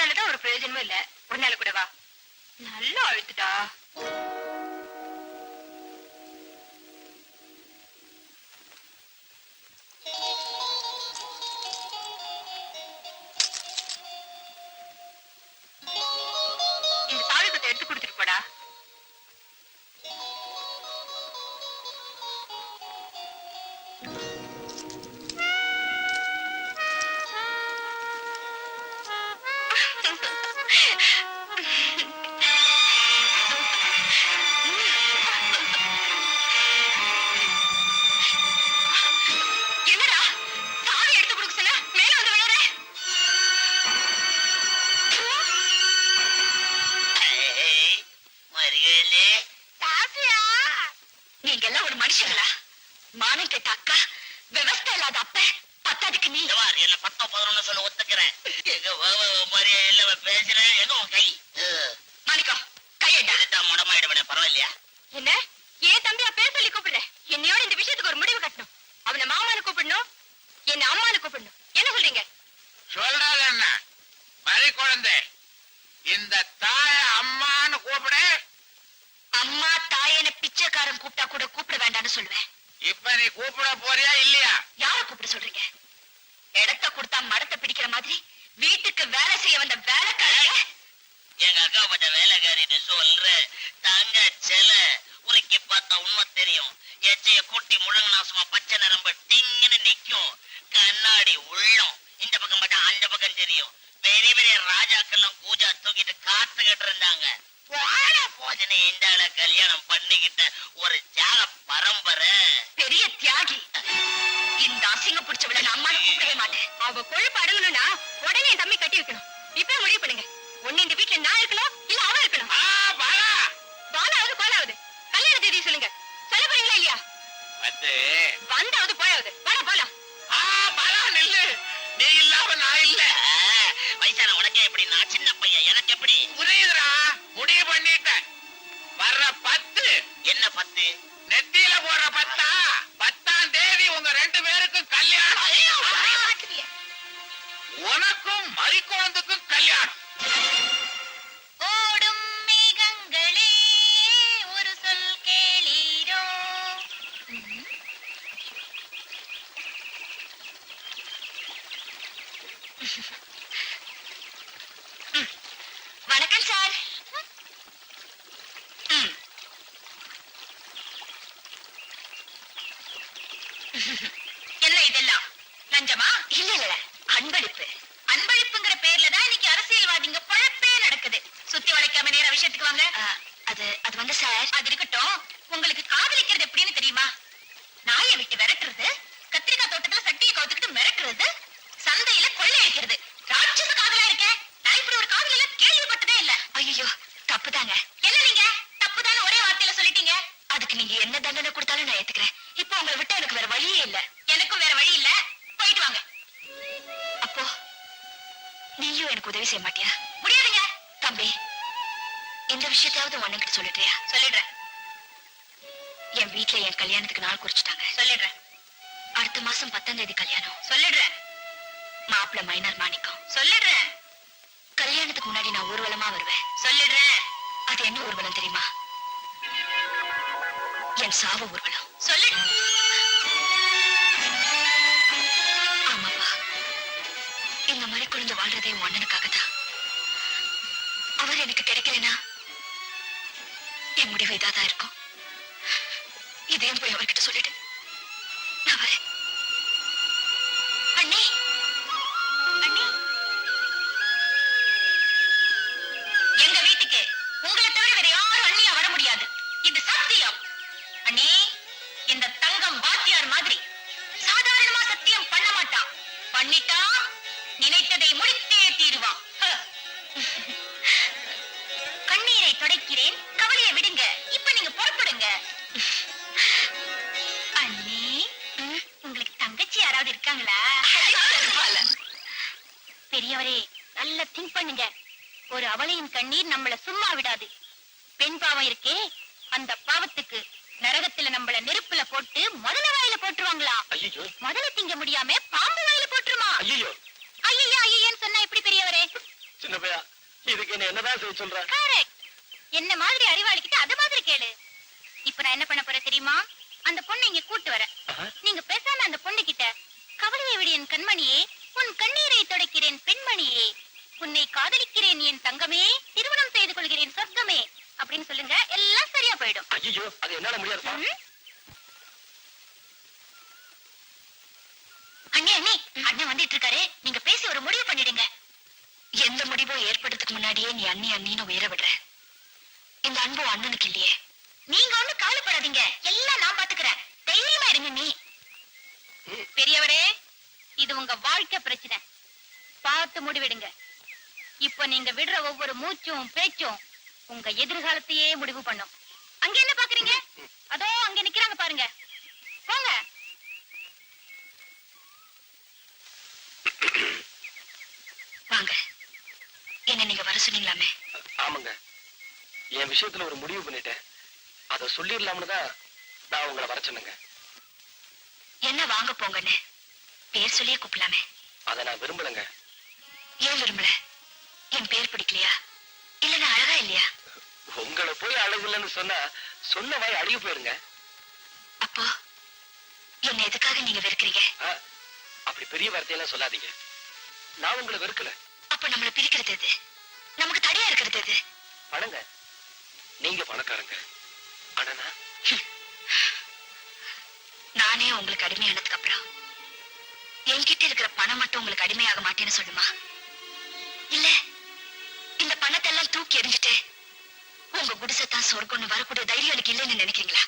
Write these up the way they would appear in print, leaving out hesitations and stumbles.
உன்னாலதான் ஒரு பிரயோஜனமும் இல்ல. ஒரு நாள் கூட வா. நல்லா அழுத்துட்டா. இந்த தாலிபத்தை எடுத்து கொடுத்துட்டு போடா. என்னடா தாலி எடுத்து கொடுக்க சொன்ன மேல வந்து விழுற. நீங்க எல்லாம் ஒரு மனுஷங்களா? மானம் கெட்ட அக்கா, விவஸ்தை இல்லாத அப்ப, பத்தாதுக்கு நீ என்ன 10-11 சொல்ல ஒத்துக்கிறேன். பேசுறேன் எங்க உன் கை மாணிக்கம் கையெட்டா முடமாயிடுவனே, பரவாயில்லையா? என்ன ஏன் தம்பியா பேர் சொல்லி கூப்பிடுற? என்னையோட இந்த விஷயத்துக்கு ஒரு முடிவு கட்டணும். அவனை மாமான்னு கூப்பிடணும், என்ன அம்மான்னு கூப்பிடணும். என்ன சொல்றீங்க? சொல்றாது என்ன மறி குழந்தை, இந்த தாய அம்மான்னு கூப்பிடு. அம்மா தாயன பிச்சைக்காரன் கூப்பிட்டா கூட கூப்பிட வேண்டாம்னு சொல்லுவேன். இப்ப நீ கூப்பிட போறியா இல்லையா? யார கூப்பிட சொல்றீங்க? இடத்தை கொடுத்தா மரத்தை பிடிக்கிற மாதிரி வீட்டுக்கு வேலை செய்ய வந்த வேலைக்காரங்க. எங்க அக்கா பட்ட வேலைக்காரின்னு சொல்ற தங்க செல உனக்கு பார்த்தா உண்மை தெரியும். எச்சைய கூட்டி முழங்கினா சும்மா பச்சை நரம்பு டிங்குன்னு நிக்கும். கண்ணாடி உள்ளம் இந்த பக்கம் பார்த்தா அந்த பக்கம் தெரியும். பெரிய பெரிய ராஜாக்கெல்லாம் பூஜா தூக்கிட்டு காத்துக்கிட்டு இருந்தாங்க. போஜனை இந்த கல்யாணம் பண்ணிக்கிட்ட ஒரு தியாக பரம்பரை. பெரிய தியாகி. இந்த அசிங்க பிடிச்சவளை நான் அம்மாவை கூப்பிடவே மாட்டேன். அவ கொழுப்பு அடங்கணும்னா உடனே என் தம்பி கட்டி வைக்கணும். இப்ப முடிவு பண்ணுங்க. ஒண்ணு இந்த வீட்டுல நான் இருக்கணும், இல்ல அவன் இருக்கணும். பாலாவது பாலாவது கல்யாண தேதி சொல்லுங்க. சொல்ல போறீங்களா இல்லையா? வந்தாவது போயாவது வர போலாம். நில்லு, நீ இல்லாம நான் இல்ல. வயசான உனக்கே எப்படி, நான் சின்ன பையன், எனக்கு எப்படி புரியுதுரா? முடிவு பண்ணிட்டேன். வர்ற 10 என்ன 10? நெத்தியில போடுற 10. 10ஆம் தேதி உங்க 2 பேருக்கும் கல்யாணம். உனக்கும் மறிக்குழந்துக்கும் கல்யாணம். ஓடும் மேகங்களே ஒரு சொல் கேளீரோ. வணக்கம் சார். என்ன இதெல்லாம் லஞ்சமா? இல்ல இல்ல, அன்பளிப்பு. அன்பளிப்புங்கிற பேர்ல தான் இன்னைக்கு அரசியல்வாதிங்க பழப்பே நடக்குது. சுத்தி வளைக்காம நேரா விஷயத்துக்கு வாங்க. அது வந்து சார், அது இருக்கட்டும். உங்களுக்கு காதலிக்கிறது எப்படின்னு தெரியுமா? நாயை விட்டு விரட்டுறது, கத்திரிக்காய் தோட்டத்துல சட்டியை கவுத்துக்கிட்டு மிரட்டுறது, சந்தையில கொள்ளையடிக்கிறது. ராட்சச காதலா இருக்கேன். நான் இப்படி ஒரு காதல் எல்லாம் கேள்விப்பட்டதே இல்ல. ஐயோ தப்புதாங்க. என்ன நீங்க தப்புதான ஒரே வார்த்தையில சொல்லிட்டீங்க? அதுக்கு நீங்க என்ன தண்டனை கொடுத்தாலும் நான் ஏத்துக்கிறேன். இப்ப உங்களை விட்டு எனக்கு வேற வழியே இல்ல. எனக்கும் வேற வழி இல்ல. போயிட்டு வாங்க. அப்போ நீயும் எனக்கு உதவி செய்ய மாட்டியா? முடியாதுங்க. தம்பி, இந்த விஷயத்தையாவது உன்கிட்ட சொல்லிடுறியா? சொல்லிடுறேன். என் வீட்டுல என் கல்யாணத்துக்கு நாள் குறிச்சிட்டாங்க. சொல்லிடுறேன். அடுத்த மாசம் 10ஆம் தேதி கல்யாணம். சொல்லிடுறேன். மாப்பிள்ள மைனர் மாணிக்கம். சொல்லிடுறேன். கல்யாணத்துக்கு முன்னாடி நான் ஊர்வலமா வருவேன். சொல்லிடுறேன். அது என்ன ஊர்வலம் தெரியுமா? என் சாவு ஊர்வலம். சொல்லு. ஆமாப்பா, இந்த மாதிரி குழந்தை வாழ்றதே அண்ணனுக்காகத்தான். அவர் எனக்கு கிடைக்கலனா என் முடிவு இதாதான் இருக்கும். இதையும் போய் அவர்கிட்ட சொல்லிட்டு நான் வரேன். அண்ணி, அண்ணி, எங்க வீட்டுக்கு உங்களை தவிர வேற யாரும் அண்ணியா வர முடியாது. இது சத்தியம். அண்ணி, இந்த தங்கம் வாத்தியார் மாதிரி சாதாரணமா சத்தியம் பண்ண மாட்டான். பண்ணிட்டா நினைத்ததை முடித்தே தீருவான். கண்ணீரை துடைக்கிறேன், கவலையை விடுங்க. இப்ப நீங்க புறப்படுங்க. அண்ணி, உங்களுக்கு தங்கச்சி யாராவது இருக்காங்களா? பெரியவரே, நல்லா திங்க் பண்ணுங்க. ஒரு அவளையின் கண்ணீர் நம்மள சும்மா விடாது. பெண் பாவம் இருக்கே, அந்த பாவத்துக்கு நரகத்துல நம்மள நெருப்புல போட்டு முதல வாயில போட்டுருவாங்களா? முதல திங்க முடியாம பாம்பு வாயில போட்டுருமா? ஐயா ஐயன்னு சொன்னா எப்படி பெரியவரே? சின்ன பையா இதுக்கு என்ன என்னதான் செய்ய சொல்ற? கரெக்ட். என்ன மாதிரி அறிவாளிக்கிட்ட அத மாதிரி கேளு. இப்ப நான் என்ன பண்ண போறேன் தெரியுமா? அந்த பொண்ணை இங்க கூட்டு வரேன். நீங்க பேசாம அந்த பொண்ணு கிட்ட கவலையை விடு என் கண்மணியே, உன் கண்ணீரை துடைக்கிறேன் பெண்மணியே, உன்னை காதலிக்கிறேன் என் தங்கமே, திருமணம் செய்து கொள்கிறேன் சொர்க்கமே அப்படின்னு சொல்லுங்க. எல்லாம் சரியா போயிடும். ஐயோ அது என்னால முடியாதுப்பா. அண்ணே அண்ணே, அண்ணன் வந்துட்டு இருக்காரு. நீங்க பேசி ஒரு முடிவு பண்ணிடுங்க. எந்த முடிவும் ஏற்படுறதுக்கு முன்னாடியே நீ அண்ணி அண்ணின்னு உயர விடுற. இந்த அன்பு அண்ணனுக்கு இல்லையே. நீங்க ஒண்ணு கவலைப்படாதீங்க, எல்லாம் நான் பாத்துக்கிறேன். தைரியமா இருங்க. நீ பெரியவரே, இது உங்க வாழ்க்கை பிரச்சனை, பார்த்து முடிவெடுங்க. இப்ப நீங்க விடுற ஒவ்வொரு மூச்சும் பேச்சும் உங்க எதிர்காலத்தையே முடிவு பண்ணும். அங்க என்ன பாக்குறீங்க? அதோ அங்க நிக்கிறாங்க பாருங்க, போங்க. வாங்க. என்ன நீங்க வர சொன்னீங்களாமே? ஆமாங்க, என் விஷயத்துல ஒரு முடிவு பண்ணிட்டேன். அத சொல்லிடலாம்னு தான் நான் உங்களை வர சொன்னேங்க. என்ன வாங்க போங்கன்னு பேர் சொல்லியே கூப்பிடலாமே. அத நான் விரும்பலங்க. ஏன் விரும்பல? என் பேர் பிடிக்கலையா? இல்ல நான் அழகா இல்லையா? உங்களை போய் அழகு இல்லைன்னு சொன்னா சொன்ன வாய் அழுகி போயிருங்க. அப்போ என்ன எதுக்காக நீங்க வெறுக்கிறீங்க? அப்படி பெரிய வார்த்தையெல்லாம் சொல்லாதீங்க. நான் உங்களை வெறுக்கல. அப்ப நம்மள பிரிக்கிறது எது? நமக்கு தடையா இருக்கிறது எது? பணங்க. நீங்க பணக்காரங்க, ஆனா நானே உங்களுக்கு அடிமையானதுக்கு அப்புறம் என்கிட்ட இருக்கிற பணம் மட்டும் உங்களுக்கு அடிமையாக மாட்டேன்னு சொல்லுமா? இல்ல இந்த பணத்தை எல்லாம் தூக்கி எறிஞ்சிட்டு உங்க குடிசைத்தான் சொர்க்கம்னு வரக்கூடிய தைரியம் எனக்கு இல்லைன்னு நினைக்கிறீங்களா?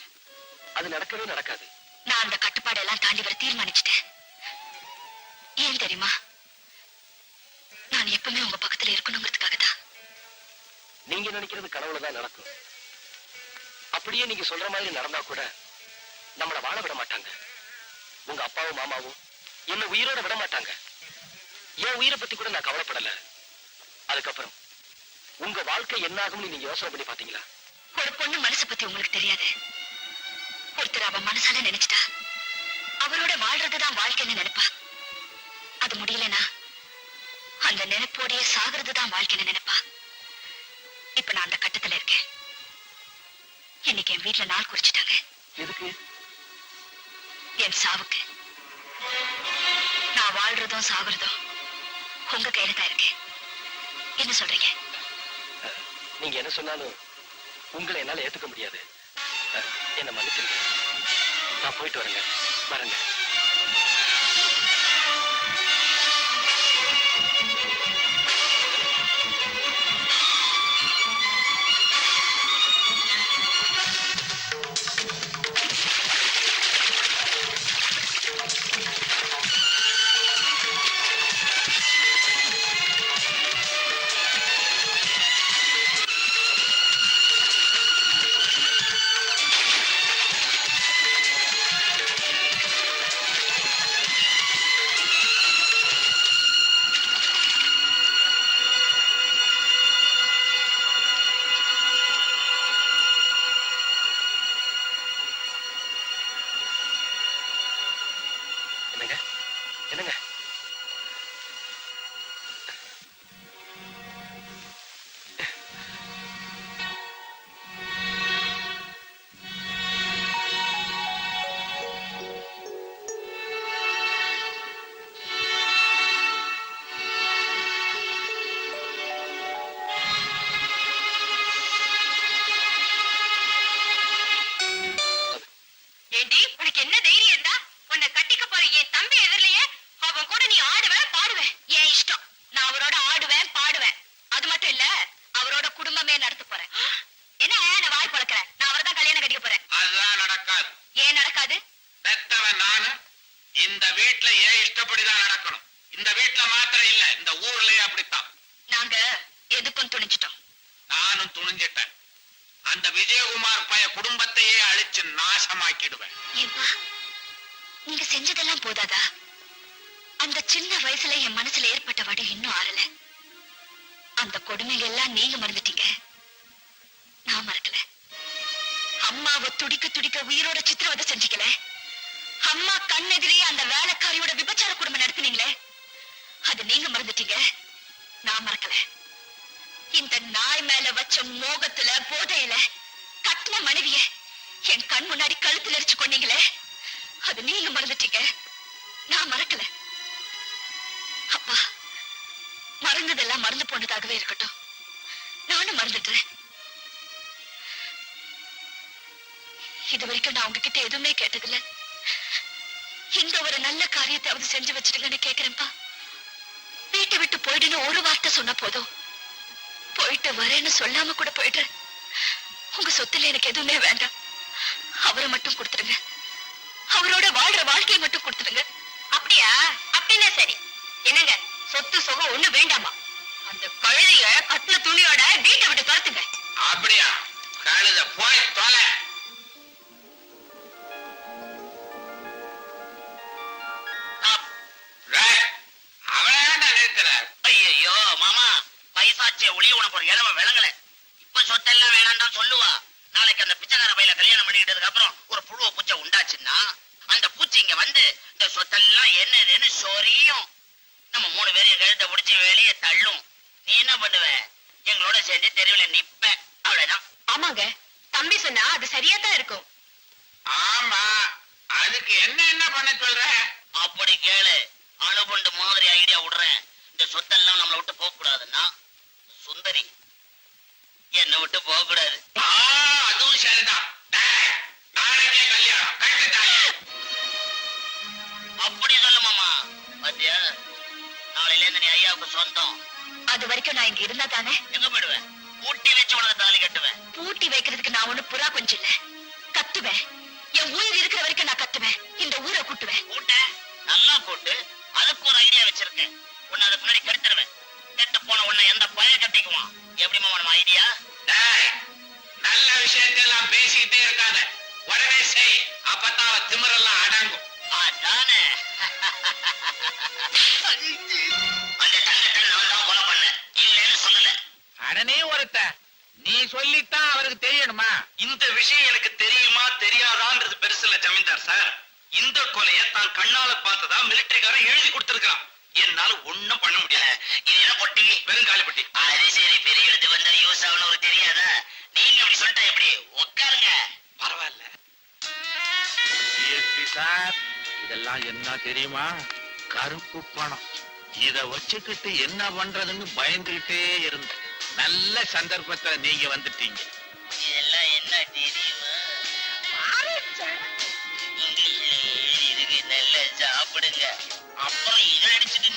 அது நடக்கவே நடக்காது. நான் அந்த கட்டுப்பாடு எல்லாம் தாண்டி வர தீர்மானிச்சுட்டேன். ஏன் தெரியுமா? நான் எப்பவுமே உங்க பக்கத்துல இருக்கணுங்கிறதுக்காக தான். நீங்க நினைக்கிறது கனவுலதான் நடக்கும். அப்படியே நீங்க சொல்ற மாதிரி நடந்தா கூட நம்மள வாழ விட மாட்டாங்க. உங்க அப்பாவும் மாமாவும் என்ன உயிரோட விட மாட்டாங்க. என் உயிரை பத்தி கூட நான் கவலைப்படல. அதுக்கப்புறம் உங்க வாழ்க்கை என்ன ஆகும்னு நீங்க யோசனை பண்ணி பாத்தீங்களா? ஒரு பொண்ணு மனசை பத்தி உங்களுக்கு தெரியாது. ஒருத்தர் அவ மனசால நினைச்சிட்டா அவரோட வாழ்றதுதான் வாழ்க்கைன்னு நினைப்பா. அது முடியலனா அந்த நினைப்போடைய சாகிறதுதான் வாழ்க்கைன்னு நினைப்பா. இப்ப நான் அந்த கட்டத்துல இருக்கேன். இன்னைக்கு என் வீட்டுல நாள் குறிச்சிட்டாங்க. எதுக்கு? என் சாவுக்கு. நான் வாழ்றதும் சாகுறதும் உங்க கையில தான் இருக்கு. என்ன சொல்றீங்க? நீங்க என்ன சொன்னாலும் உங்களை என்னால ஏத்துக்க முடியாது. என்ன மன்னிச்சிருங்க. நான் போயிட்டு வரேங்க. வரேங்க. என்னங்க என்னங்க? ஏண்டி, உனக்கு என்ன தைரியம் இருந்தா உன்னை கட்டிக்க போற என் தம்பி எதிரிலேயே அவன் கூட நீ ஆடுவேன் பாடுவேன்? என் இஷ்டம். நான் அவரோட ஆடுவேன் பாடுவேன். அது மட்டும் இல்ல, அவரோட குடும்பமே நடத்த போறேன். என்ன நான் வாய் பழக்கிறேன்? நான் அவரை தான் கல்யாணம் கட்டிக்க போறேன். அதுதான் நடக்காது. ஏன் நடக்காது? பெத்தவன் நானு. இந்த வீட்டுல ஏன் இஷ்டப்படிதான் நடக்கணும். இந்த வீட்டுல மாத்திரம் இல்ல, இந்த ஊர்லயே அப்படித்தான். நாங்க எதுக்கும் துணிச்சிட்டோம். நானும் துணிஞ்சிட்டேன். அந்த விஜயகுமார் பைய குடும்பத்தையே அழிச்சு நாசமாக்கிடுவேன். ஏப்பா, நீங்க செஞ்சதெல்லாம் போதாதா? அந்த சின்ன வயசுல என் மனசுல ஏற்பட்ட வடு இன்னும் ஆறல. அந்த கொடுமைகள் எல்லாம் நீங்க மறந்துட்டீங்க, நான் மறக்கல. அம்மாவை துடிக்க துடிக்க உயிரோட சித்திரவதை செஞ்சுக்கல. அம்மா கண்ணெதிரே அந்த வேலைக்காரியோட விபச்சார குடும்பம் நடத்தினீங்களே, அது நீங்க மறந்துட்டீங்க, நான் மறக்கல. இந்த நாய் மேல வச்ச மோகத்துல போதையில கட்டின மனைவிய என் கண் முன்னாடி கழுத்துல எரிச்சு கொண்டீங்களே, அது நீங்க மறந்துட்டீங்க, நான் மறக்கல. அப்பா, மறந்ததெல்லாம் மறந்து போனதாகவே இருக்கட்டும், நானும் மறந்துட்டேன். இது வரைக்கும் நான் உங்ககிட்ட எதுவுமே கேட்டதில்ல. இந்த ஒரு நல்ல காரியத்தை செஞ்சு வச்சிருங்கன்னு கேக்குறேன்ப்பா. வீட்டை விட்டு போயிடுன்னு ஒரு வார்த்தை சொன்ன போதும், போயிட்டு வரேன்னு சொல்லாம கூட போயிடுறேன். உங்க சொத்துல எனக்கு எதுவுமே வேண்டாம், அவரை மட்டும் கொடுத்துருங்க. அவரோட வாழ்ற வாழ்க்கையை மட்டும் கொடுத்துருங்க. அப்படியா? அப்படின்னா சரி. என்னங்க, சொத்து சுகம் ஒண்ணு வேண்டாமா? அந்த கழுதைய கட்டின துணியோட வீட்டை விட்டு துரத்துங்க. அப்படியா? கழுத போய் தொலை. ஐயோ மாமா, பைசாச்சிய ஒளிய உனக்கு ஒரு இளவ விளங்கல. இப்ப சொத்தெல்லாம் வேணாம் சொல்லுவா. நாளைக்கு அந்த பிச்சைக்கார பையில கல்யாணம் பண்ணிக்கிட்டதுக்கு அப்புறம் ஒரு புழுவ பூச்சை உண்டாச்சுன்னா அந்த பூச்சி இங்க வந்து இந்த சொத்தெல்லாம் என்னதுன்னு சொரியும். நம்ம 3 பேரையும் கழுத்தை பிடிச்சி வெளியே தள்ளும். நீ என்ன பண்ணுவ? எங்களோட சேர்ந்து தெருவில் நிப்ப, அவ்வளவுதான். ஆமாங்க, தம்பி சொன்னா அது சரியா தான் இருக்கும். ஆமா, அதுக்கு என்ன பண்ண சொல்ற? அப்படி கேளு, அணுகுண்டு மாதிரி ஐடியா விடுறேன். இந்த சொத்தெல்லாம் நம்மளை விட்டு போக கூடாதுன்னா சுந்தரி என்னை விட்டு போக கூடாது. அதுவும் சரிதான். நாளைக்கே கல்யாணம் கட்டுட்டாங்க. அப்படி சொல்லு மாமா. பாத்தியா, நாளையில இருந்து நீ ஐயாவுக்கு சொந்தம். அது வரைக்கும் நான் இங்க இருந்தா தானே? எங்க போயிடுவேன்? பூட்டி வச்சு உனக்கு தாலி கட்டுவேன். பூட்டி வைக்கிறதுக்கு நான் ஒண்ணு புறா கொஞ்சம் இல்ல, கத்துவேன். என் உயிர் இருக்கிற வரைக்கும் நான் கத்துவேன், இந்த ஊரை கூட்டுவேன். கூட்ட நல்லா கூட்டு. அதுக்கு ஒரு ஐடியா வச்சிருக்கேன். உன்னை அதுக்கு முன்னாடி கெடுத்துருவேன். கெட்டு போன உன்னை எந்த பய கட்டிக்குவான்? எப்படி மாமா நம்ம ஐடியா? நல்ல விஷயத்தெல்லாம் பேசிக்கிட்டே இருக்காத, உடனே செய். அப்பதான் திமிரெல்லாம் அடங்கும். அதானே. அந்த தங்கத்தை நான் தான் கொலை பண்ணேன், இல்லைன்னு சொல்லல. அடனே ஒருத்த, நீ சொல்லித்தான் அவருக்கு தெரியணுமா? இந்த விஷயம் எனக்கு தெரியுமா தெரியாதான்றது பெருசு இல்ல ஜமீன்தார் சார். இந்த கொலையை தான் கண்ணால பார்த்ததா மிலிட்டரிக்காரன் எழுதி கொடுத்திருக்கான். என்னால ஒண்ணும் பண்ண முடியல. இது என்ன பொட்டி? பெருங்காலி பட்டி. அது சரி, பெரிய எழுத்து வந்தா யூஸ் ஆகணும் ஒரு தெரியாதா? நீங்க அப்படி சொல்லிட்டா எப்படி? உட்காருங்க. பரவாயில்ல சார், இதெல்லாம் என்ன தெரியுமா? கருப்பு பணம். இத வச்சுக்கிட்டு என்ன பண்றதுன்னு பயந்துகிட்டே இருந்தேன். நல்ல சந்தர்ப்பத்தை நீங்க வந்துட்டீங்க. இதெல்லாம் என்ன தெரியுமா? இங்கிலீஷ்ல எழுதி இருக்கு, நல்லா சாப்பிடுங்க. அப்புறம் இதை அடிச்சுட்டு